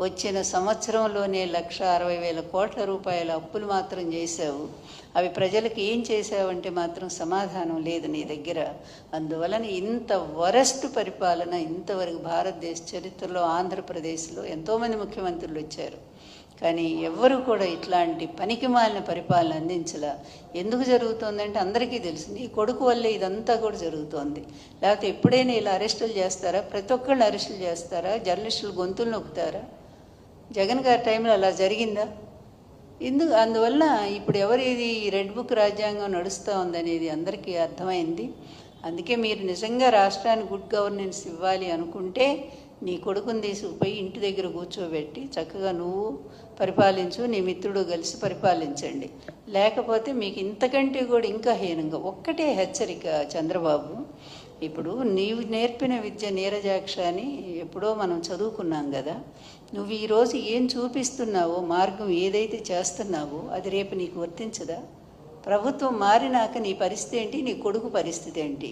వచ్చిన సంవత్సరంలోనే 1,60,000 కోట్ల రూపాయల అప్పులు మాత్రం చేశావు. అవి ప్రజలకు ఏం చేశావంటే మాత్రం సమాధానం లేదు నీ దగ్గర. అందువలన ఇంత వరస్ట్ పరిపాలన ఇంతవరకు భారతదేశ చరిత్రలో ఆంధ్రప్రదేశ్లో ఎంతోమంది ముఖ్యమంత్రులు వచ్చారు, కానీ ఎవ్వరూ కూడా ఇట్లాంటి పనికిమాలిన పరిపాలన అందించలా. ఎందుకు జరుగుతోందంటే అందరికీ తెలుసు, నీ కొడుకు వల్లే ఇదంతా కూడా జరుగుతోంది. లేకపోతే ఎప్పుడైనా ఇలా అరెస్టులు చేస్తారా? ప్రతి ఒక్కళ్ళని అరెస్టులు చేస్తారా? జర్నలిస్టులు గొంతులు నొక్కుతారా? జగన్ గారి టైంలో అలా జరిగిందా? అందువల్ల ఇప్పుడు ఎవరిది రెడ్ బుక్ రాజ్యాంగం నడుస్తూ ఉందనేది అందరికీ అర్థమైంది. అందుకే మీరు నిజంగా రాష్ట్రానికి గుడ్ గవర్నెన్స్ ఇవ్వాలి అనుకుంటే నీ కొడుకుని తీసుకుపోయి ఇంటి దగ్గర కూర్చోబెట్టి చక్కగా నువ్వు పరిపాలించు, నీ మిత్రుడు కలిసి పరిపాలించండి. లేకపోతే మీకు ఇంతకంటే కూడా ఇంకా హీనంగా ఒక్కటే హెచ్చరిక చంద్రబాబు, ఇప్పుడు నీవు నేర్పిన విద్య నీరజాక్ష అని ఎప్పుడో మనం చదువుకున్నాం కదా. నువ్వు ఈరోజు ఏం చూపిస్తున్నావో, మార్గం ఏదైతే చేస్తున్నావో అది రేపు నీకు వర్తించదా? ప్రభుత్వం మారినాక నీ పరిస్థితి ఏంటి, నీ కొడుకు పరిస్థితి ఏంటి?